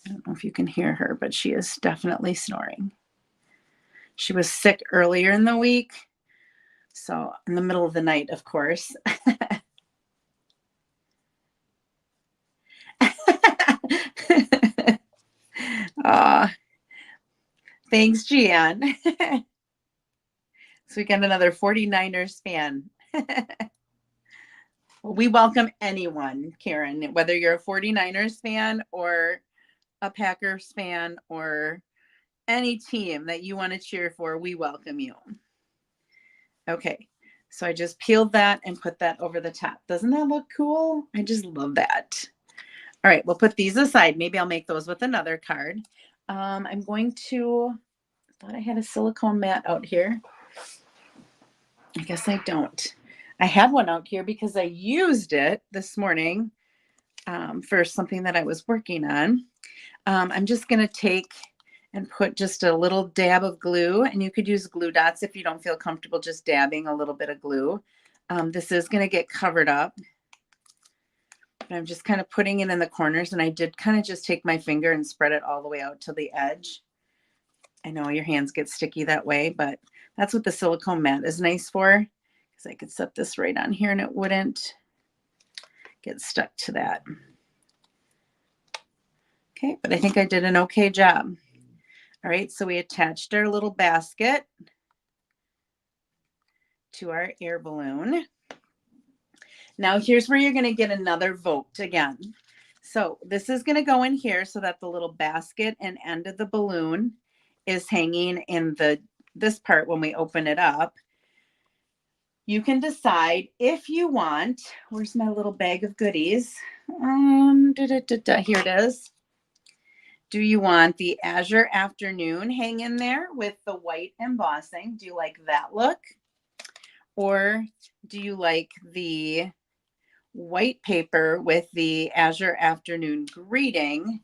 I don't know if you can hear her, but she is definitely snoring. She was sick earlier in the week, so in the middle of the night, of course. Thanks, Gian. So we got another 49ers fan. Well, we welcome anyone, Karen, whether you're a 49ers fan or a Packers fan or any team that you want to cheer for, we welcome you. Okay, so I just peeled that and put that over the top. Doesn't that look cool? I just love that. All right, we'll put these aside. Maybe I'll make those with another card. I'm going to, I thought I had a silicone mat out here. I guess I don't. I had one out here because I used it this morning for something that I was working on. I'm just going to take and put just a little dab of glue, and you could use glue dots if you don't feel comfortable just dabbing a little bit of glue. This is going to get covered up. But I'm just kind of putting it in the corners, and I did kind of just take my finger and spread it all the way out to the edge. I know your hands get sticky that way, but that's what the silicone mat is nice for. I could set this right on here and it wouldn't get stuck to that. Okay, but I think I did an okay job. All right, so we attached our little basket to our air balloon. Now here's where you're going to get another vote again. So this is going to go in here so that the little basket and end of the balloon is hanging in this part when we open it up. You can decide if you want, where's my little bag of goodies? Here it is. Do you want the Azure Afternoon hang in there with the white embossing? Do you like that look? Or do you like the white paper with the Azure Afternoon greeting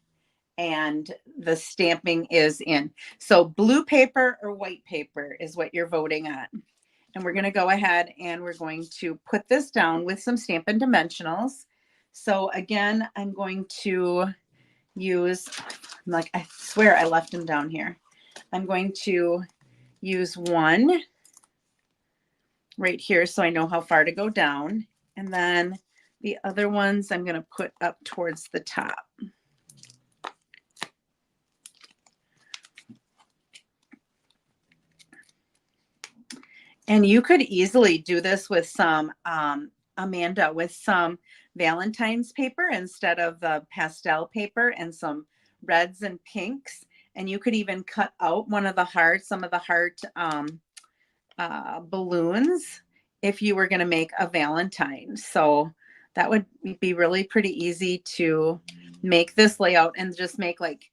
and the stamping is in? So blue paper or white paper is what you're voting on. And we're going to go ahead and we're going to put this down with some Stampin' Dimensionals. So again, I'm going to use, like, I swear I left them down here. I'm going to use one right here so I know how far to go down. And then the other ones I'm going to put up towards the top. And you could easily do this with some, Amanda, with some Valentine's paper instead of the pastel paper and some reds and pinks. And you could even cut out one of the hearts, some of the heart balloons if you were going to make a Valentine. So that would be really pretty easy to make this layout and just make like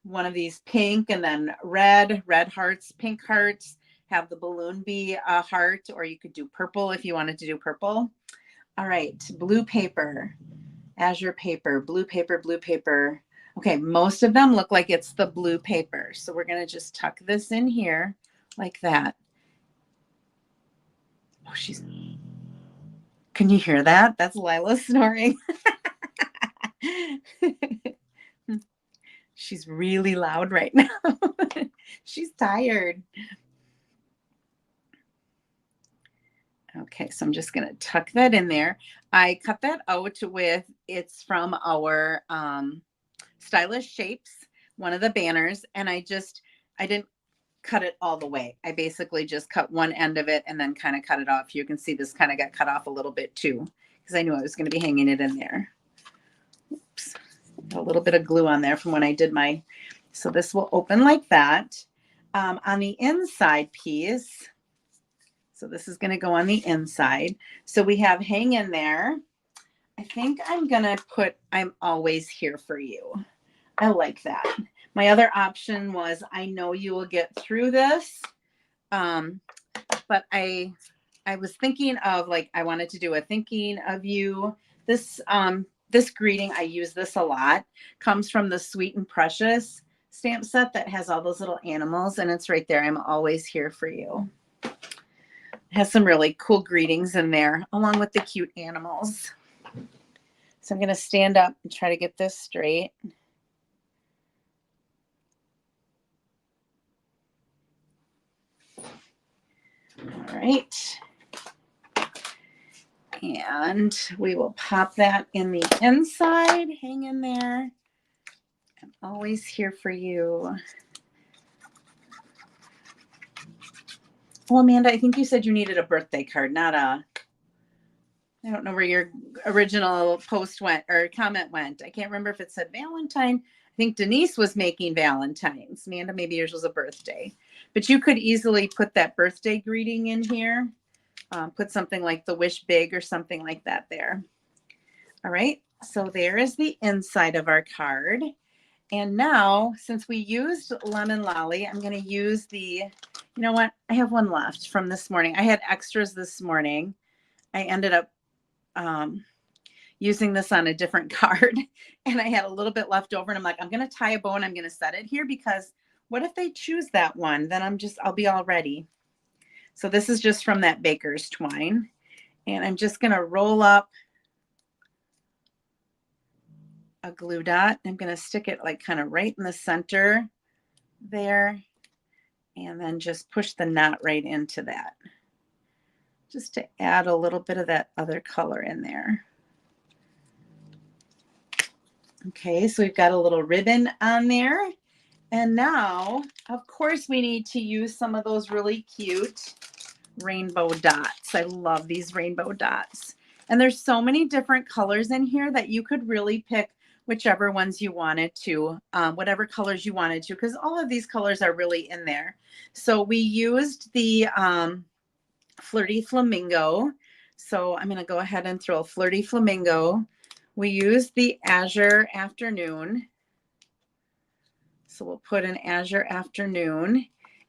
one of these pink and then red hearts, pink hearts, have the balloon be a heart, or you could do purple if you wanted to do purple. All right, blue paper, Azure paper, blue paper, blue paper. Okay, most of them look like it's the blue paper. So we're going to just tuck this in here like that. Oh, can you hear that? That's Lila snoring. She's really loud right now. She's tired. Okay, so I'm just going to tuck that in there. I cut that out with, it's from our Stylish Shapes, one of the banners, and I didn't cut it all the way. I basically just cut one end of it and then kind of cut it off. You can see this kind of got cut off a little bit too, because I knew I was going to be hanging it in there. Oops, a little bit of glue on there from when I did my, so this will open like that. On the inside piece, so this is going to go on the inside. So we have hang in there. I think I'm going to put, I'm always here for you. I like that. My other option was, I know you will get through this. But I was thinking of, like, I wanted to do a thinking of you. This greeting, I use this a lot, comes from the Sweet and Precious stamp set that has all those little animals, and it's right there. I'm always here for you. It has some really cool greetings in there, along with the cute animals. So I'm going to stand up and try to get this straight. All right. And we will pop that in the inside. Hang in there. I'm always here for you. Well, Amanda, I think you said you needed a birthday card, not a, I don't know where your original post went or comment went. I can't remember if it said Valentine. I think Denise was making Valentine's. Amanda, maybe yours was a birthday. But you could easily put that birthday greeting in here. Put something like the wish big or something like that there. All right, so there is the inside of our card. And now, since we used Lemon Lolly, I'm going to use the, you know what? I have one left from this morning. I had extras this morning. I ended up using this on a different card, and I had a little bit left over, and I'm like, I'm going to tie a bow and I'm going to set it here, because what if they choose that one? Then I'll be all ready. So this is just from that baker's twine, and I'm just going to roll up a glue dot. I'm going to stick it like kind of right in the center there, and then just push the knot right into that, just to add a little bit of that other color in there. Okay, so we've got a little ribbon on there. And now, of course, we need to use some of those really cute rainbow dots. I love these rainbow dots. And there's so many different colors in here that you could really pick whichever ones you wanted to, whatever colors you wanted to, because all of these colors are really in there. So we used the Flirty Flamingo. So I'm going to go ahead and throw a Flirty Flamingo. We used the Azure Afternoon. So we'll put an Azure Afternoon.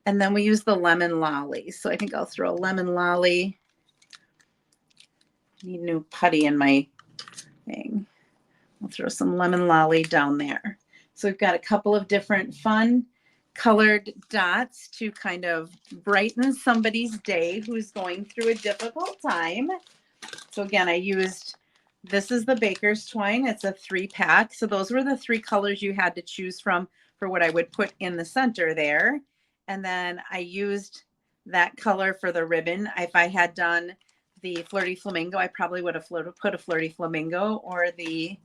And then we use the Lemon Lolly. So I think I'll throw a Lemon Lolly. Need new putty in my thing. I'll throw some Lemon Lolly down there. So we've got a couple of different fun colored dots to kind of brighten somebody's day who's going through a difficult time. So again, this is the baker's twine. It's a 3-pack. So those were the 3 colors you had to choose from for what I would put in the center there. And then I used that color for the ribbon. If I had done the Flirty Flamingo, I probably would have put a Flirty Flamingo or the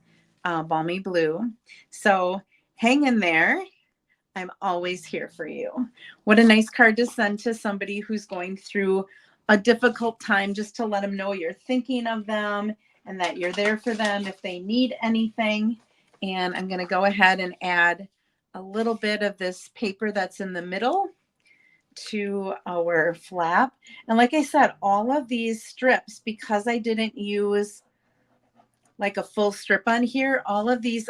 Balmy Blue. So hang in there. I'm always here for you. What a nice card to send to somebody who's going through a difficult time, just to let them know you're thinking of them and that you're there for them if they need anything. And I'm going to go ahead and add a little bit of this paper that's in the middle to our flap. And like I said, all of these strips, because I didn't use like a full strip on here, all of these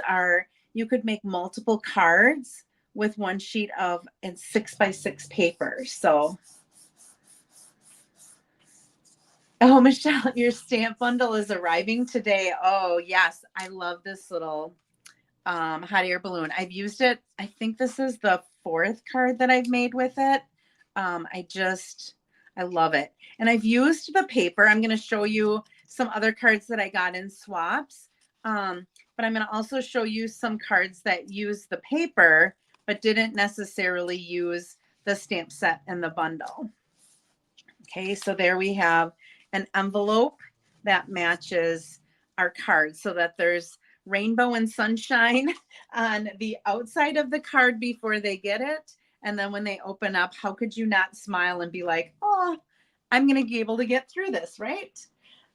you could make multiple cards with one sheet of 6x6 paper. So, oh, Michelle, your stamp bundle is arriving today. Oh, yes. I love this little hot air balloon. I've used it. I think this is the 4th card that I've made with it. I love it. And I've used the paper. I'm going to show you some other cards that I got in swaps. But I'm going to also show you some cards that use the paper, but didn't necessarily use the stamp set in the bundle. Okay, so there we have an envelope that matches our card, so that there's rainbow and sunshine on the outside of the card before they get it. And then when they open up, how could you not smile and be like, oh, I'm going to be able to get through this, right?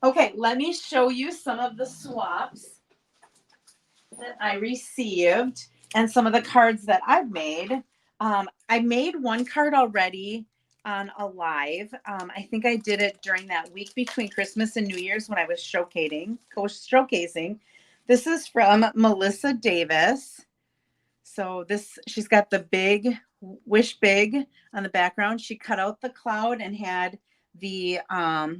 Okay, let me show you some of the swaps that I received and some of the cards that I've made. I made one card already on a live. I think I did it during that week between Christmas and New Year's when I was showcasing. This is from Melissa Davis. So she's got the big Wish Big on the background. She cut out the cloud and had the, I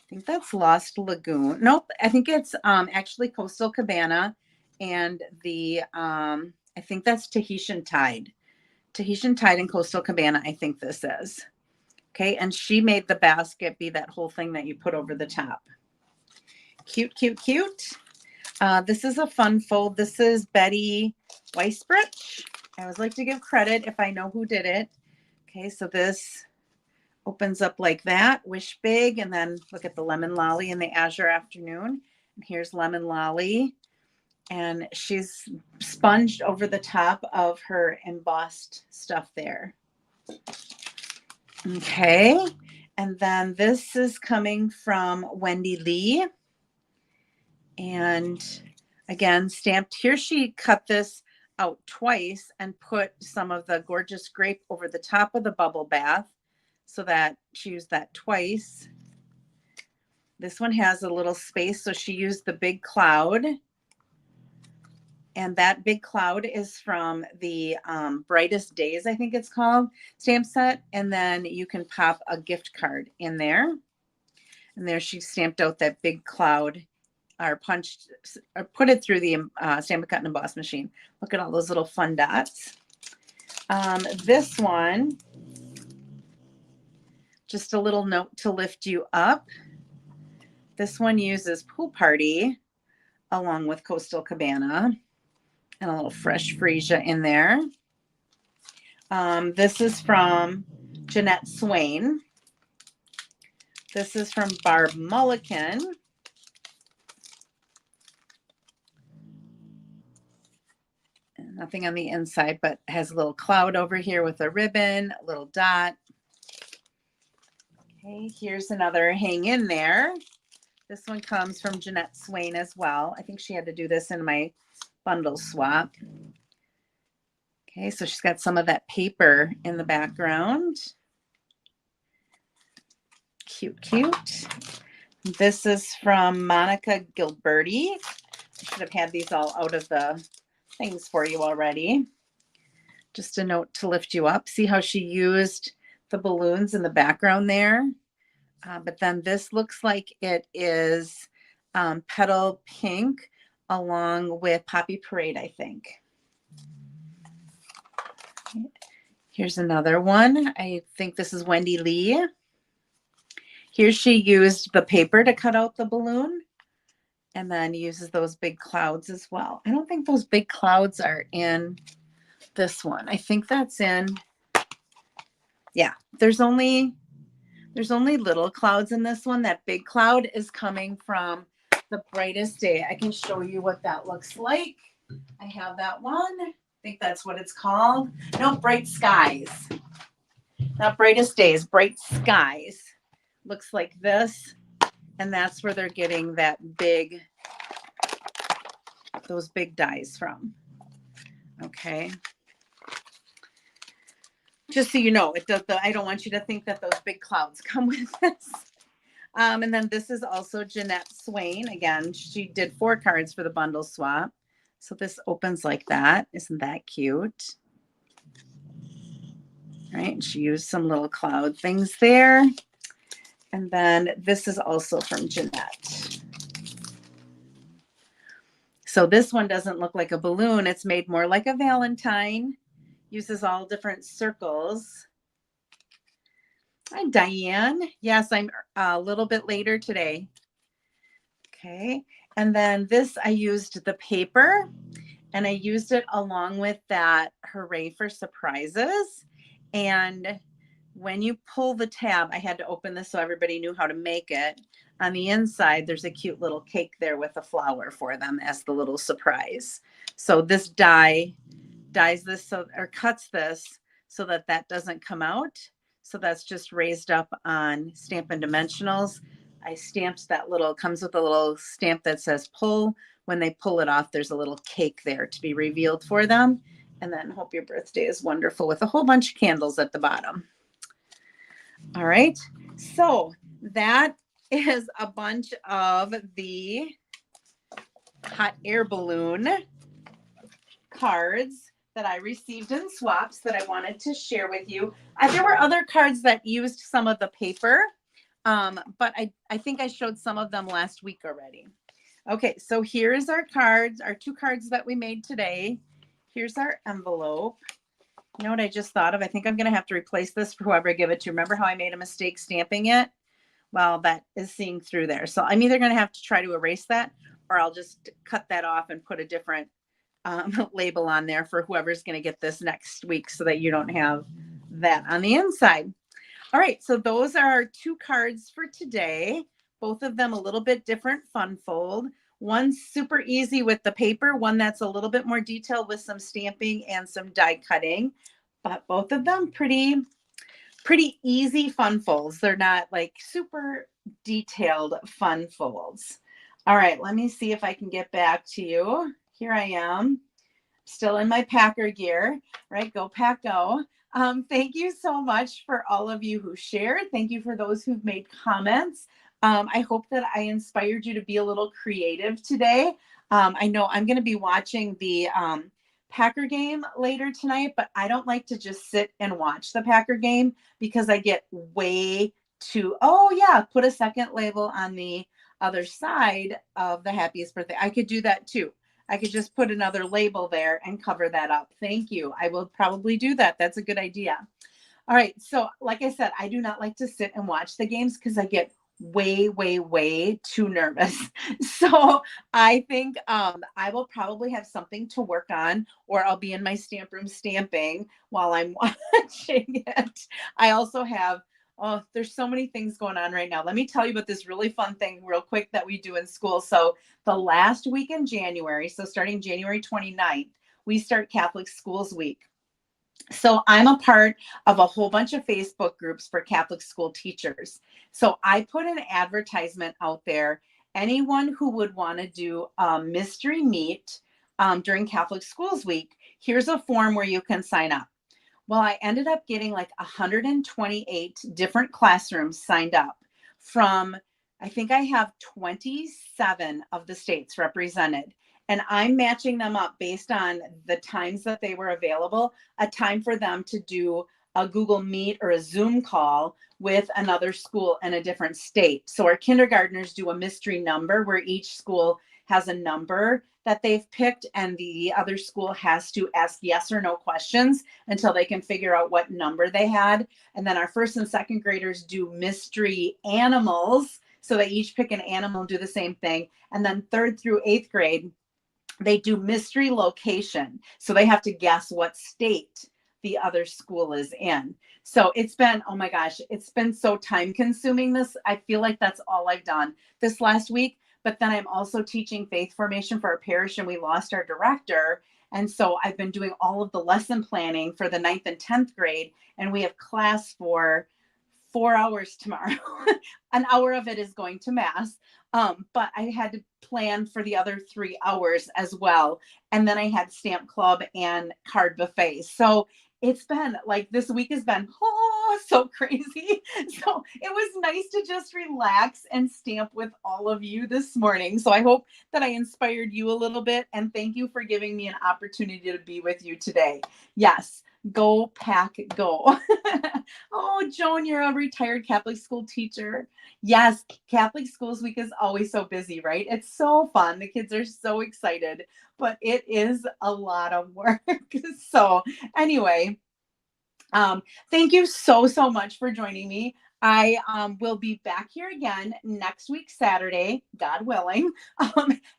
think that's Lost Lagoon. Nope, I think it's actually Coastal Cabana, and the, I think that's Tahitian Tide. Tahitian Tide and Coastal Cabana, I think this is. Okay, and she made the basket be that whole thing that you put over the top. Cute, cute, cute. This is a fun fold. This is Betty Weisbrich. I always like to give credit if I know who did it. Okay, so this opens up like that, wish big, and then look at the lemon lolly in the azure afternoon. And here's lemon lolly, and she's sponged over the top of her embossed stuff there. Okay, and then this is coming from Wendy Lee. And again, stamped here. She cut this out twice and put some of the gorgeous grape over the top of the bubble bath so that she used that twice. This one has a little space, so she used the big cloud. And that big cloud is from the Brightest Days, I think it's called, stamp set. And then you can pop a gift card in there. And there she stamped out that big cloud, or punched, or put it through the Stamp, Cut, and Emboss machine. Look at all those little fun dots. This one, just a little note to lift you up. This one uses Pool Party along with Coastal Cabana and a little fresh freesia in there. This is from Jeanette Swain. This is from Barb Mulliken. Nothing on the inside, but has a little cloud over here with a ribbon, a little dot. Okay, here's another hang in there. This one comes from Jeanette Swain as well. I think she had to do this in my bundle swap. Okay, so she's got some of that paper in the background. Cute, cute. This is from Monica Gilberti. I should have had these all out of the things for you already. Just a note to lift you up. See how she used the balloons in the background there? But then this looks like it is Petal Pink along with Poppy Parade, I think. Here's another one. I think this is Wendy Lee. Here she used the paper to cut out the balloon and then uses those big clouds as well. I don't think those big clouds are in this one. I think that's in, yeah, there's only little clouds in this one. That big cloud is coming from the Brightest Day. I can show you what that looks like. I have that one. I think that's what it's called. No, Bright Skies. Not Brightest Days, Bright Skies. Looks like this. And that's where they're getting that big, those big dies from. Okay. Just so you know, it does. I don't want you to think that those big clouds come with this. And then this is also Jeanette Swain. Again, she did 4 cards for the bundle swap. So this opens like that. Isn't that cute? All right. She used some little cloud things there. And then this is also from Jeanette. So this one doesn't look like a balloon. It's made more like a Valentine. Uses all different circles. Hi, Diane. Yes, I'm a little bit later today. Okay. And then this, I used the paper and I used it along with that Hooray for Surprises. And when you pull the tab, I had to open this so everybody knew how to make it. On the inside, there's a cute little cake there with a flower for them as the little surprise. So this dyes this, so, or cuts this so that that doesn't come out. So that's just raised up on Stampin' Dimensionals. I stamped that little, comes with a little stamp that says pull. When they pull it off, there's a little cake there to be revealed for them. And then hope your birthday is wonderful with a whole bunch of candles at the bottom. All right, so that is a bunch of the hot air balloon cards that I received in swaps that I wanted to share with you. There were other cards that used some of the paper, but I think I showed some of them last week already. Okay, so here's our cards, our 2 cards that we made today. Here's our envelope. You know what I just thought of? I think I'm going to have to replace this for whoever I give it to. Remember how I made a mistake stamping it? Well, that is seeing through there. So I'm either going to have to try to erase that, or I'll just cut that off and put a different label on there for whoever's going to get this next week so that you don't have that on the inside. All right, so those are our 2 cards for today. Both of them a little bit different fun fold. One super easy with the paper, one that's a little bit more detailed with some stamping and some die cutting, but both of them pretty easy fun folds. They're not like super detailed fun folds. All right, let me see if I can get back to you. Here I am, still in my Packer gear, right? Go Pack Go. Thank you so much for all of you who shared. Thank you for those who've made comments. I hope that I inspired you to be a little creative today. I know I'm going to be watching the Packer game later tonight, but I don't like to just sit and watch the Packer game because I get way too, oh yeah, put a second label on the other side of the happiest birthday. I could do that too. I could just put another label there and cover that up. Thank you. I will probably do that. That's a good idea. All right. So like I said, I do not like to sit and watch the games because I get way too nervous. So I think I will probably have something to work on, or I'll be in my stamp room stamping while I'm watching it. I also have, oh, there's so many things going on right now. Let me tell you about this really fun thing real quick that we do in school. So the last week in January, so starting January 29th, we start Catholic Schools Week. So I'm a part of a whole bunch of Facebook groups for Catholic school teachers. So I put an advertisement out there. Anyone who would want to do a mystery meet during Catholic Schools Week, here's a form where you can sign up. Well, I ended up getting like 128 different classrooms signed up from, I think I have 27 of the states represented. And I'm matching them up based on the times that they were available, a time for them to do a Google Meet or a Zoom call with another school in a different state. So our kindergartners do a mystery number where each school has a number that they've picked, and the other school has to ask yes or no questions until they can figure out what number they had. And then our first and second graders do mystery animals. So they each pick an animal and do the same thing. And then third through eighth grade, they do mystery location. So they have to guess what state the other school is in. So it's been, oh my gosh, it's been so time consuming. This, I feel like that's all I've done this last week. But then I'm also teaching faith formation for our parish, and we lost our director. And so I've been doing all of the lesson planning for the 9th and 10th grade. And we have class for 4 hours tomorrow. An hour of it is going to mass. But I had to plan for the other 3 hours as well. And then I had stamp club and card buffet. So it's been like, this week has been so crazy. So it was nice to just relax and stamp with all of you this morning. So I hope that I inspired you a little bit. And thank you for giving me an opportunity to be with you today. Yes. Go Pack Go. Oh, Joan, you're a retired Catholic school teacher. Yes, Catholic Schools Week is always so busy, right? It's so fun. The kids are so excited, but it is a lot of work. So anyway, thank you so much for joining me. I will be back here again next week, Saturday, God willing,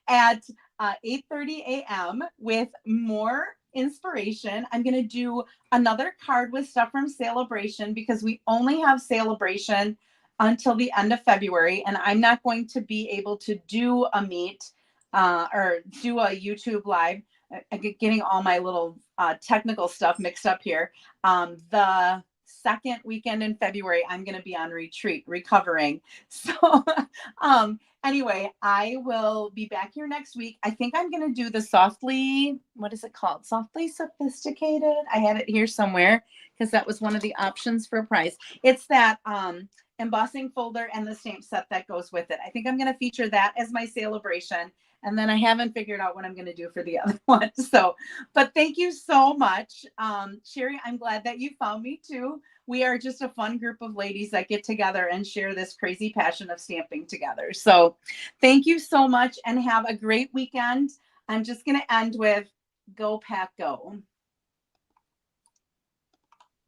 at 8:30 a.m. with more inspiration. I'm going to do another card with stuff from Sale-a-Bration because we only have Sale-a-Bration until the end of February, and I'm not going to be able to do a meet or do a YouTube live. Getting all my little technical stuff mixed up here. The second weekend in February, I'm going to be on retreat, recovering. So anyway, I will be back here next week. I think I'm going to do the softly, what is it called? Softly Sophisticated. I had it here somewhere because that was one of the options for a prize. It's that embossing folder and the stamp set that goes with it. I think I'm going to feature that as my Sale-a-Bration. And then I haven't figured out what I'm going to do for the other one. So, but thank you so much. Sherry, I'm glad that you found me too. We are just a fun group of ladies that get together and share this crazy passion of stamping together. So thank you so much and have a great weekend. I'm just going to end with Go Pack Go.